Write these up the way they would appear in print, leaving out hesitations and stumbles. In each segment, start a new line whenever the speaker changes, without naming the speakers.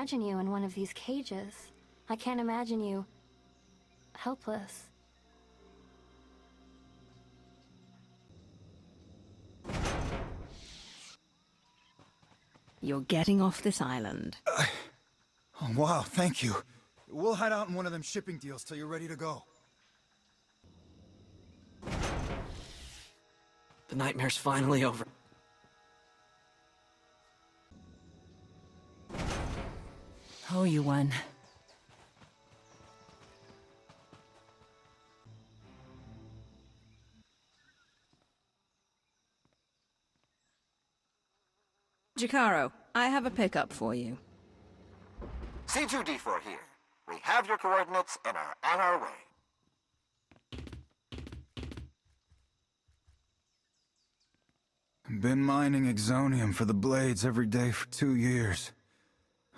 imagine you in one of these cages. I can't imagine you helpless.
You're getting off this island.
Oh, wow, thank you. We'll hide out in one of them shipping deals till you're ready to go.
The nightmare's finally over.
Oh, you won. Jakaro, I have a pickup for you.
C2D4 here. We have your coordinates and are on our way.
Been mining exonium for the blades every day for 2 years.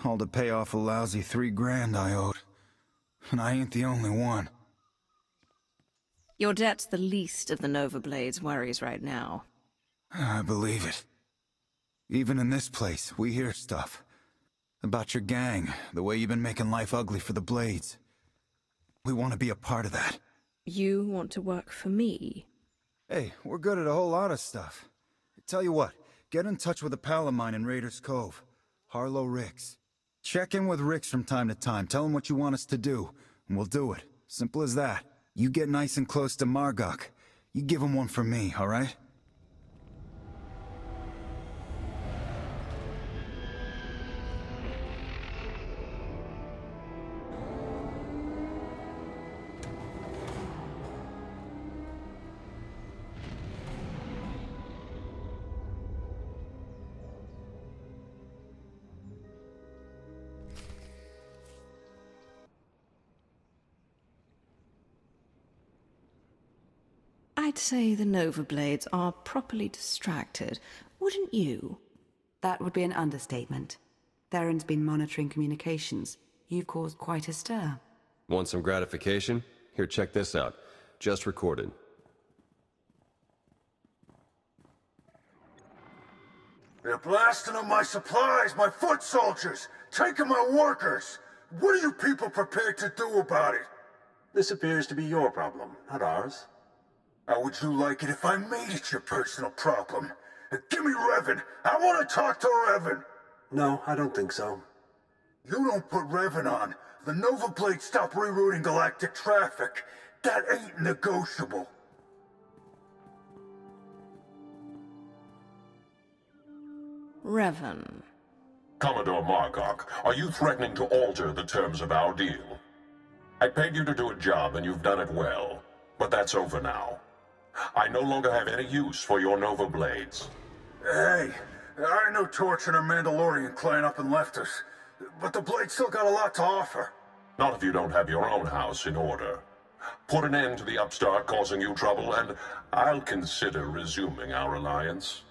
All to pay off a lousy $3,000 I owed. And I ain't the only one.
Your debt's the least of the Nova Blade's worries right now.
I believe it. Even in this place, we hear stuff. About your gang, the way you've been making life ugly for the Blades. We want to be a part of that.
You want to work for me?
Hey, we're good at a whole lot of stuff. Tell you what, get in touch with a pal of mine in Raiders Cove. Harlow Ricks. Check in with Ricks from time to time, tell him what you want us to do, and we'll do it. Simple as that. You get nice and close to Margok. You give him one for me, alright?
I'd say the Nova Blades are properly distracted, wouldn't you?
That would be an understatement. Theron's been monitoring communications. You've caused quite a stir.
Want some gratification? Here, check this out. Just recorded.
They're blasting up my supplies, my foot soldiers, taking my workers. What are you people prepared to do about it?
This appears to be your problem, not ours.
How would you like it if I made it your personal problem? Give me Revan. I want to talk to Revan.
No, I don't think so.
You don't put Revan on. The Nova Blade stop rerouting galactic traffic. That ain't negotiable.
Revan.
Commodore Margok, are you threatening to alter the terms of our deal? I paid you to do a job and you've done it well, but that's over now. I no longer have any use for your Nova Blades.
Hey, I know Torch and her Mandalorian clan up and left us, but the Blade still got a lot to offer.
Not if you don't have your own house in order. Put an end to the upstart causing you trouble, and I'll consider resuming our alliance.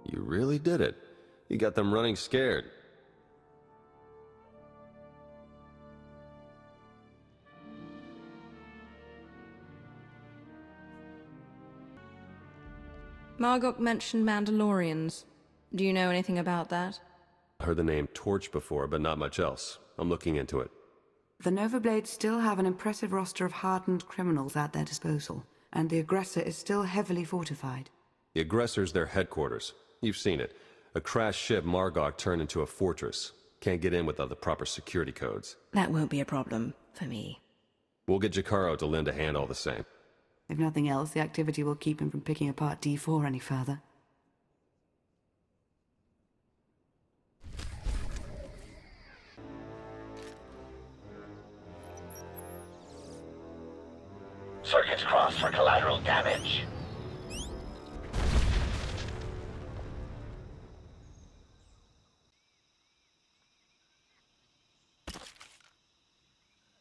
You really did it. You got them running scared.
Margok mentioned Mandalorians. Do you know anything about that?
Heard the name Torch before, but not much else. I'm looking into it.
The Nova Blades still have an impressive roster of hardened criminals at their disposal, and the aggressor is still heavily fortified.
The aggressor's their headquarters. You've seen it. A crashed ship Margok turned into a fortress. Can't get in without the proper security codes.
That won't be a problem for me.
We'll get Jakaro to lend a hand all the same.
If nothing else, the activity will keep him from picking apart D4 any further.
Circuits crossed for collateral damage.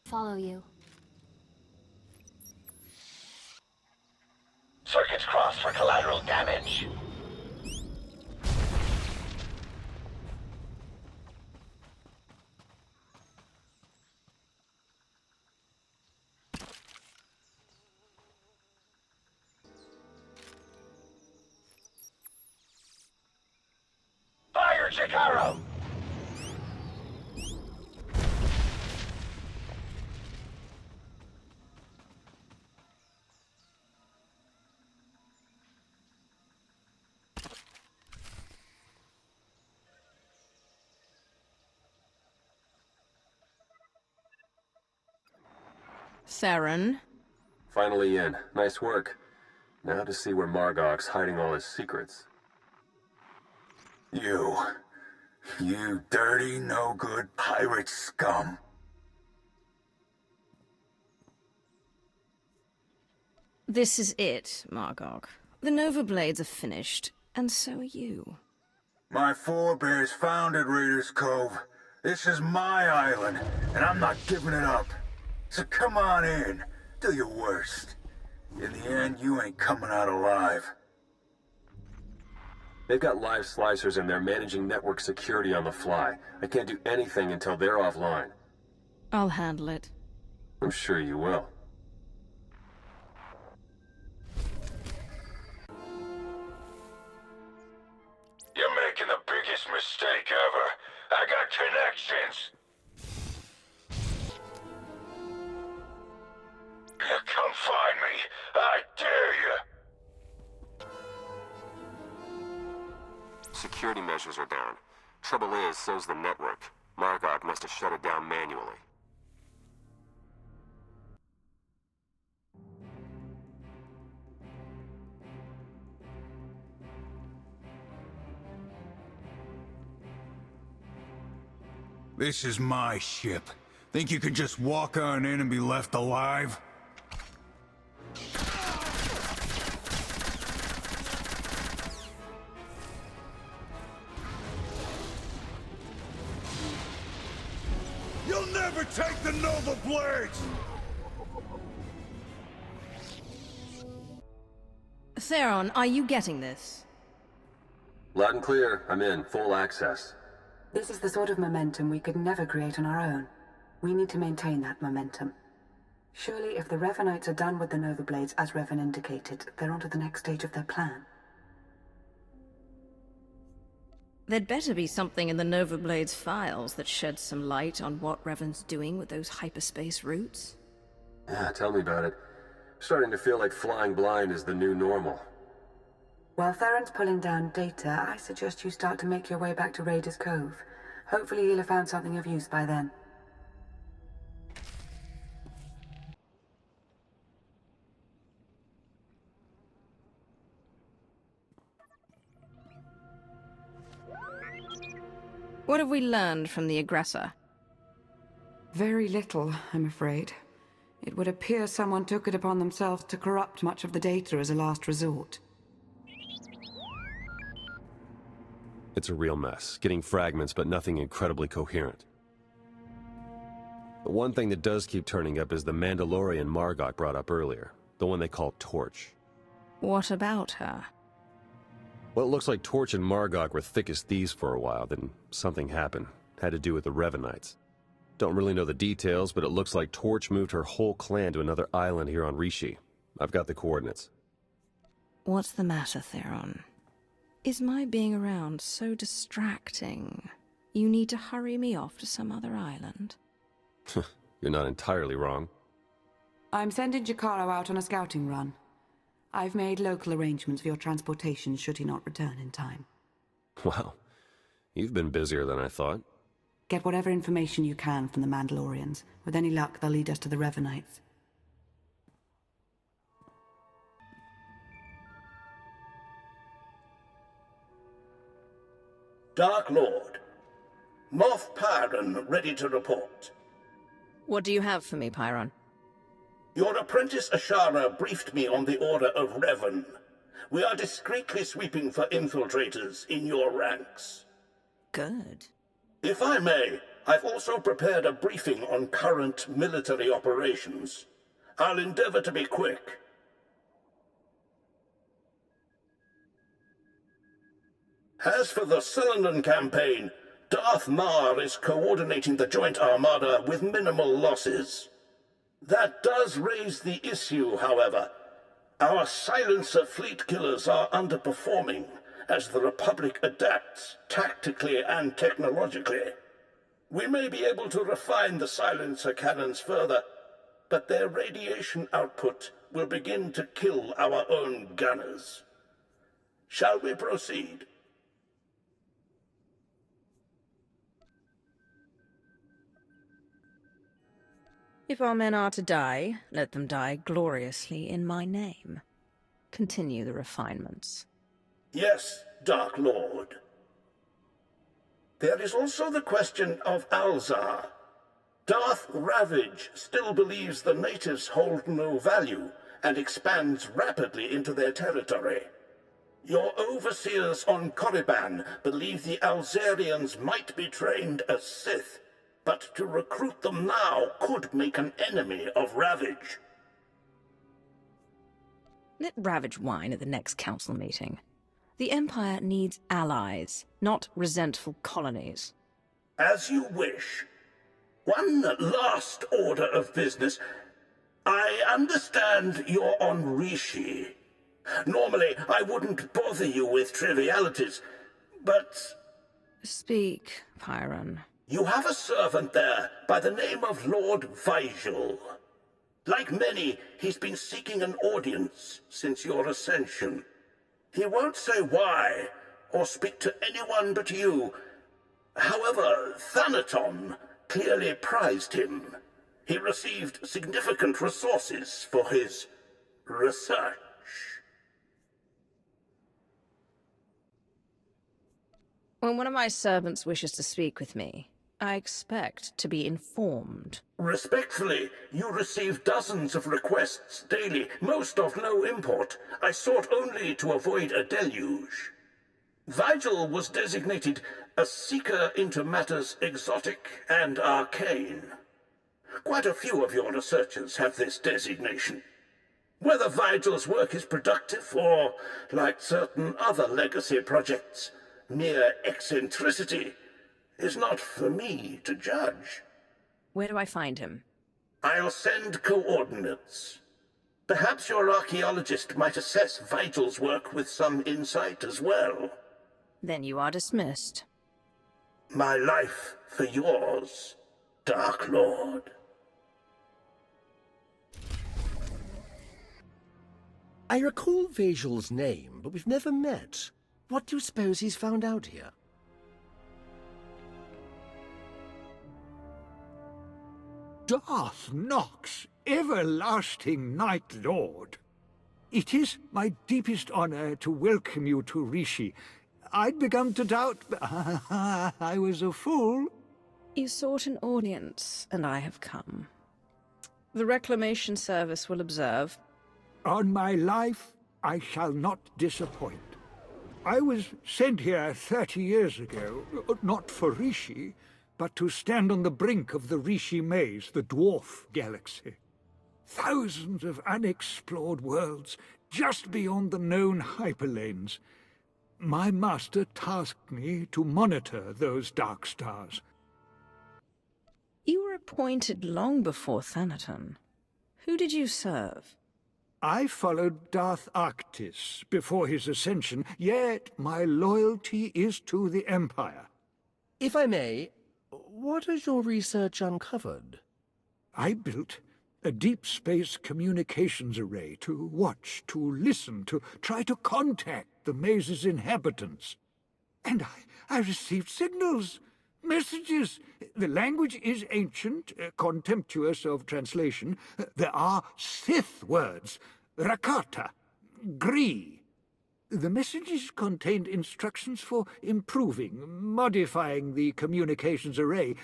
Follow you.
Circuits crossed for collateral damage.
Chikaro!
Theron?
Finally in. Nice work. Now to see where Margok's hiding all his secrets.
You dirty, no-good pirate scum.
This is it, Margok. The Nova Blades are finished, and so are you.
My forebears founded Raiders Cove. This is my island, and I'm not giving it up. So come on in, do your worst. In the end, you ain't coming out alive.
They've got live slicers in there managing network security on the fly. I can't do anything until they're offline.
I'll handle it.
I'm sure you will.
You're making the biggest mistake ever. I got connections. Come find me. I dare you.
Security measures are down. Trouble is, so's the network. Margok must have shut it down manually.
This is my ship. Think you can just walk on in and be left alive? You'll never take the Nova Blades!
Theron, are you getting this?
Loud and clear. I'm in. Full access.
This is the sort of momentum we could never create on our own. We need to maintain that momentum. Surely if the Revenites are done with the Nova Blades, as Revan indicated, they're on to the next stage of their plan.
There'd better be something in the Nova Blades files that sheds some light on what Revan's doing with those hyperspace routes.
Yeah, tell me about it. Starting to feel like flying blind is the new normal.
While Theron's pulling down data, I suggest you start to make your way back to Raiders Cove. Hopefully he'll have found something of use by then.
What have we learned from the aggressor?
Very little, I'm afraid. It would appear someone took it upon themselves to corrupt much of the data as a last resort.
It's a real mess, getting fragments but nothing incredibly coherent. The one thing that does keep turning up is the Mandalorian Margok brought up earlier, the one they call Torch.
What about her?
Well, it looks like Torch and Margok were thick as thieves for a while, then something happened. Had to do with the Revenites. Don't really know the details, but it looks like Torch moved her whole clan to another island here on Rishi. I've got the coordinates.
What's the matter, Theron? Is my being around so distracting? You need to hurry me off to some other island?
You're not entirely wrong.
I'm sending Chikaro out on a scouting run. I've made local arrangements for your transportation should he not return in time.
Wow. You've been busier than I thought.
Get whatever information you can from the Mandalorians. With any luck, they'll lead us to the Revenites.
Dark Lord. Moff Pyron ready to report.
What do you have for me, Pyron?
Your apprentice Ashara briefed me on the order of Revan. We are discreetly sweeping for infiltrators in your ranks.
Good.
If I may, I've also prepared a briefing on current military operations. I'll endeavor to be quick. As for the Cylinder campaign, Darth Mar is coordinating the joint armada with minimal losses. That does raise the issue, however. Our silencer fleet killers are underperforming, as the Republic adapts tactically and technologically. We may be able to refine the silencer cannons further, but their radiation output will begin to kill our own gunners. Shall we proceed?
If our men are to die, let them die gloriously in my name. Continue the refinements.
Yes, Dark Lord. There is also the question of Alzar. Darth Ravage still believes the natives hold no value and expands rapidly into their territory. Your overseers on Korriban believe the Alzarians might be trained as Sith, but to recruit them now could make an enemy of Ravage.
Let Ravage whine at the next council meeting. The Empire needs allies, not resentful colonies.
As you wish. One last order of business. I understand you're on Rishi. Normally, I wouldn't bother you with trivialities, but...
Speak, Pyron.
You have a servant there by the name of Lord Vigil. Like many, he's been seeking an audience since your ascension. He won't say why, or speak to anyone but you. However, Thanaton clearly prized him. He received significant resources for his research.
When one of my servants wishes to speak with me, I expect to be informed.
Respectfully, you receive dozens of requests daily, most of no import. I sought only to avoid a deluge. Vigil was designated a seeker into matters exotic and arcane. Quite a few of your researchers have this designation. Whether Vigil's work is productive or, like certain other legacy projects, mere eccentricity, is not for me to judge.
Where do I find him?
I'll send coordinates. Perhaps your archaeologist might assess Vigil's work with some insight as well.
Then you are dismissed.
My life for yours, Dark Lord.
I recall Vigil's name, but we've never met. What do you suppose he's found out here?
Darth Nox, everlasting Night Lord. It is my deepest honor to welcome you to Rishi. I'd begun to doubt, but I was a fool.
You sought an audience, and I have come. The Reclamation Service will observe.
On my life, I shall not disappoint. I was sent here 30 years ago, not for Rishi, but to stand on the brink of the Rishi Maze, the dwarf galaxy. Thousands of unexplored worlds just beyond the known hyperlanes. My master tasked me to monitor those dark stars.
You were appointed long before Thanaton. Who did you serve?
I followed Darth Arctis before his ascension, yet my loyalty is to the Empire.
If I may, what has your research uncovered?
I built a deep space communications array to watch, to listen, to try to contact the maze's inhabitants. And I received signals, messages. The language is ancient, contemptuous of translation. There are Sith words, Rakata, Gree. The messages contained instructions for improving, modifying the communications array.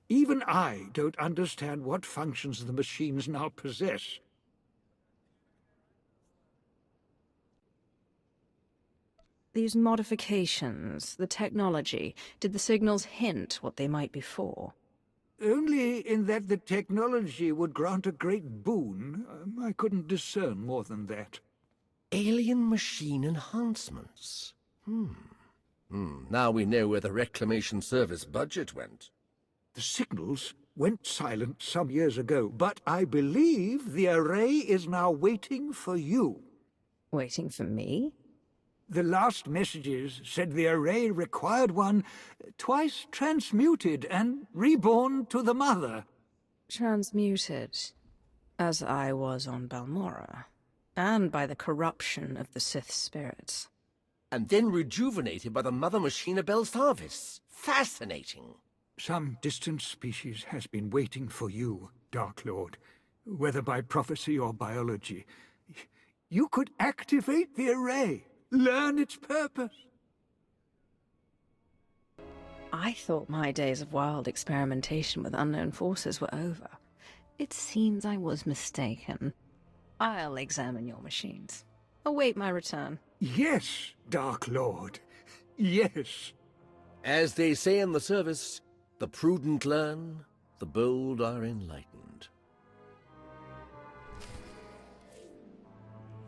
Even I don't understand what functions the machines now possess.
These modifications, the technology, did the signals hint what they might be for?
Only in that the technology would grant a great boon. I couldn't discern more than that.
Alien machine enhancements. Now we know where the Reclamation Service budget went.
The signals went silent some years ago, but I believe the array is now waiting for you.
Waiting for me?
The last messages said the array required one twice transmuted and reborn to the Mother.
Transmuted, as I was on Balmora, and by the corruption of the Sith spirits.
And then rejuvenated by the Mother Machine of Belsavis. Fascinating.
Some distant species has been waiting for you, Dark Lord, whether by prophecy or biology. You could activate the array, learn its purpose.
I thought my days of wild experimentation with unknown forces were over. It seems I was mistaken. I'll examine your machines. Await my return.
Yes, Dark Lord. Yes.
As they say in the service, the prudent learn, the bold are enlightened.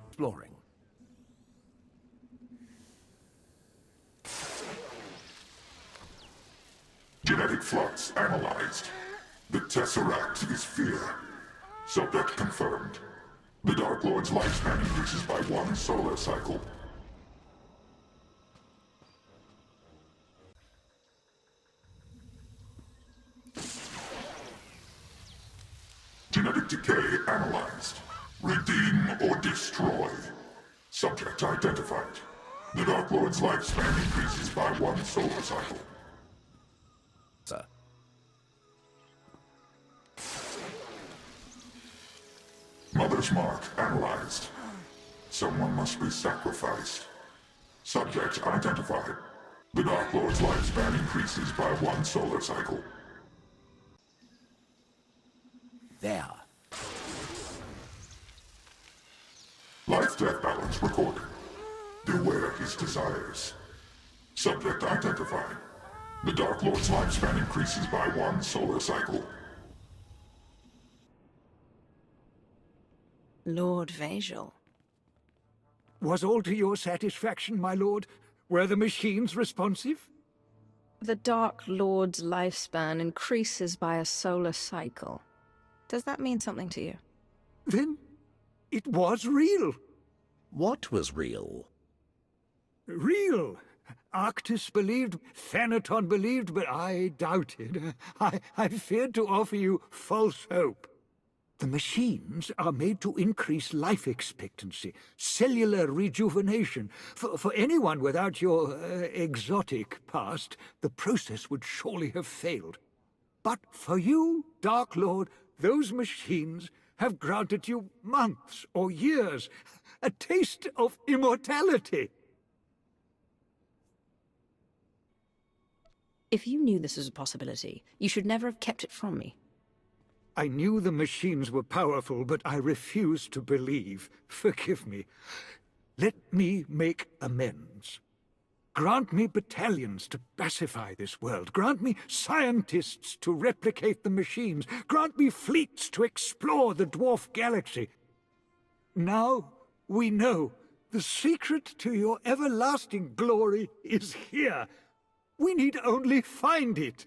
Exploring.
Genetic flux analyzed. The Tesseract is fear. Subject confirmed. The Dark Lord's lifespan increases by 1 solar cycle. Genetic decay analyzed. Redeem or destroy. Subject identified. The Dark Lord's lifespan increases by 1 solar cycle.
Sir.
Mother's mark analyzed. Someone must be sacrificed. Subject identified. The Dark Lord's lifespan increases by 1 solar cycle.
There.
Life-death balance recorded. Beware his desires. Subject identified. The Dark Lord's lifespan increases by 1 solar cycle.
Lord Vajal.
Was all to your satisfaction, my lord? Were the machines responsive?
The Dark Lord's lifespan increases by a solar cycle. Does that mean something to you?
Then it was real.
What was real?
Real. Arctis believed, Thanaton believed, but I doubted. I feared to offer you false hope. The machines are made to increase life expectancy, cellular rejuvenation. For anyone without your exotic past, the process would surely have failed. But for you, Dark Lord, those machines have granted you months or years, a taste of immortality.
If you knew this was a possibility, you should never have kept it from me.
I knew the machines were powerful, but I refused to believe. Forgive me. Let me make amends. Grant me battalions to pacify this world. Grant me scientists to replicate the machines. Grant me fleets to explore the dwarf galaxy. Now we know the secret to your everlasting glory is here. We need only find it.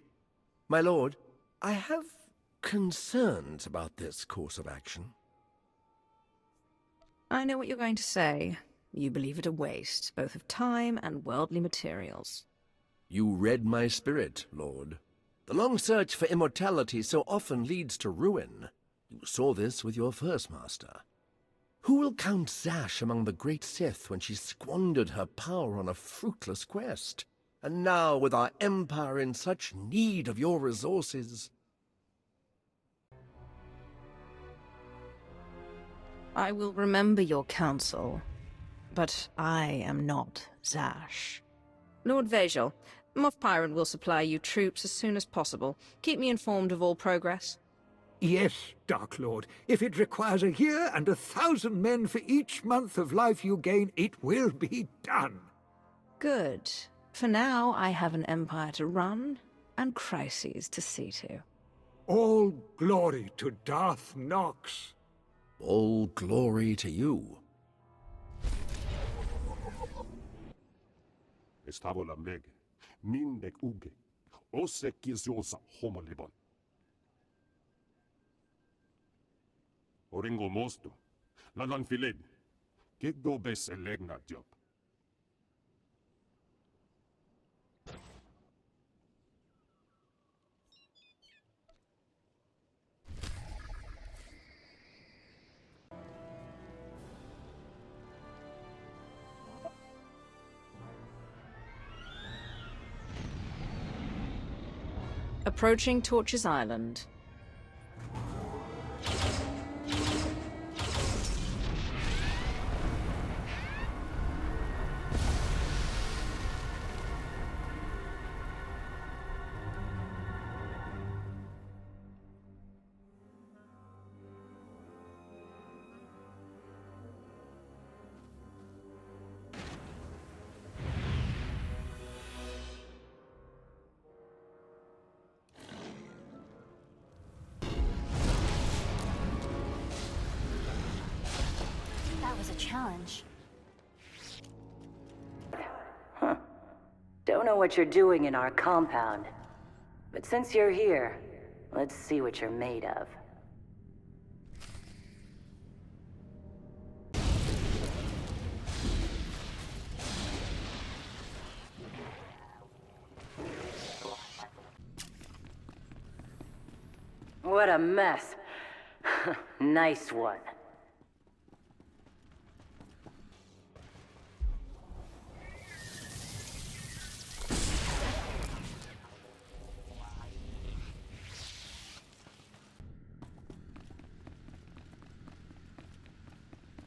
My lord, I have concerns about this course of action.
I know what you're going to say. You believe it a waste, both of time and worldly materials.
You read my spirit, Lord. The long search for immortality so often leads to ruin. You saw this with your first master. Who will count Zash among the great Sith when she squandered her power on a fruitless quest? And now, with our empire in such need of your resources...
I will remember your counsel, but I am not Zash. Lord Vajal, Moff Pyron will supply you troops as soon as possible. Keep me informed of all progress.
Yes, Dark Lord. If it requires a year and 1,000 men for each month of life you gain, it will be done.
Good. For now, I have an empire to run and crises to see to.
All glory to Darth Nox.
All glory to you.
Estavo la meg, mindek uge, ose kizosa homolibon. Oringo mosto, lalan filed, que go bes elegna job.
Approaching Torch's Island.
That was a challenge.
Huh. Don't know what you're doing in our compound. But since you're here, let's see what you're made of. What a mess. Nice one.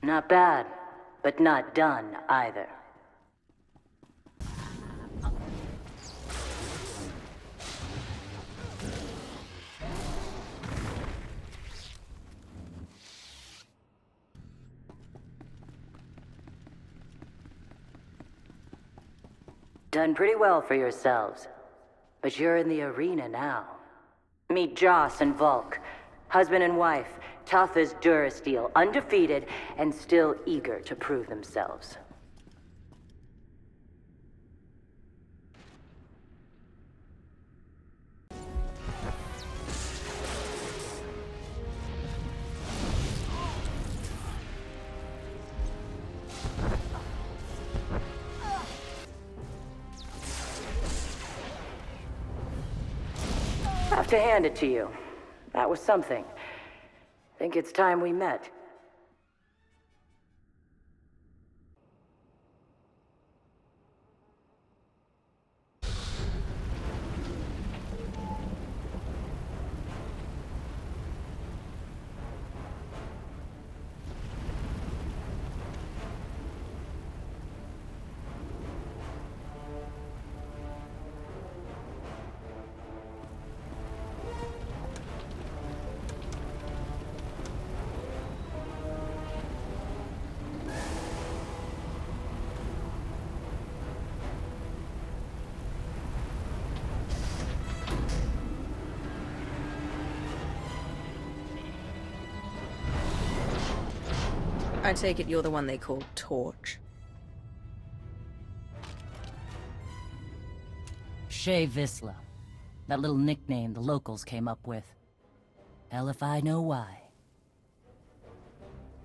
Not bad, but not done either. Done pretty well for yourselves. But you're in the arena now. Meet Joss and Volk. Husband and wife, tough as Durasteel, undefeated, and still eager to prove themselves. Have to hand it to you. That was something. Think it's time we met.
I take it you're the one they call Torch.
Shay Visla. That little nickname the locals came up with. Hell if I know why.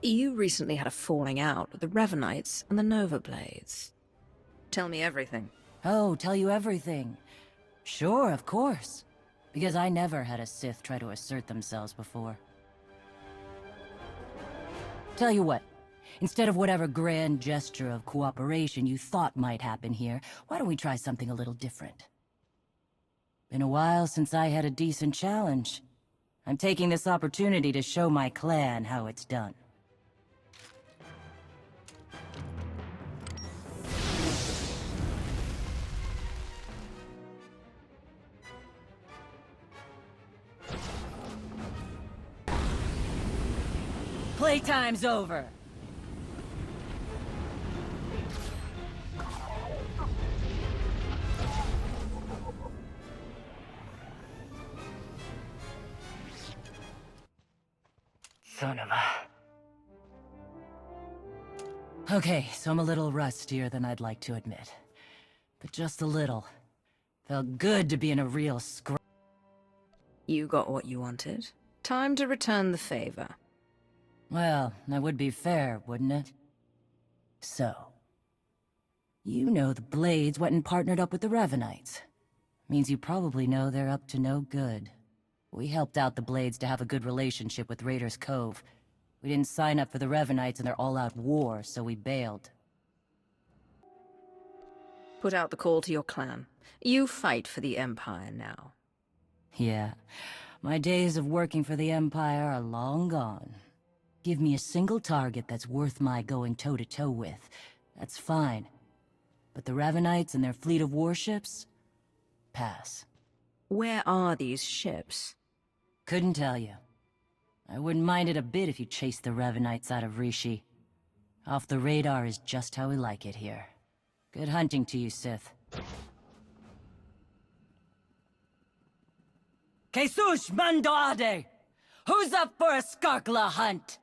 You recently had a falling out with the Revenites and the Nova Blades. Tell me everything.
Oh, tell you everything. Sure, of course. Because I never had a Sith try to assert themselves before. Tell you what. Instead of whatever grand gesture of cooperation you thought might happen here, why don't we try something a little different? Been a while since I had a decent challenge. I'm taking this opportunity to show my clan how it's done. Playtime's over! Son of a... Okay, so I'm a little rustier than I'd like to admit. But just a little. Felt good to be in a real scrap.
You got what you wanted. Time to return the favor.
Well, that would be fair, wouldn't it? So... You know the Blades went and partnered up with the Revenites. Means you probably know they're up to no good. We helped out the Blades to have a good relationship with Raiders Cove. We didn't sign up for the Revenites in their all-out war, so we bailed.
Put out the call to your clan. You fight for the Empire now.
Yeah, my days of working for the Empire are long gone. Give me a single target that's worth my going toe-to-toe with. That's fine. But the Ravenites and their fleet of warships? Pass.
Where are these ships?
Couldn't tell you. I wouldn't mind it a bit if you chased the Ravenites out of Rishi. Off the radar is just how we like it here. Good hunting to you, Sith. Jesus Mando Ade! Who's up for a Skarkla hunt?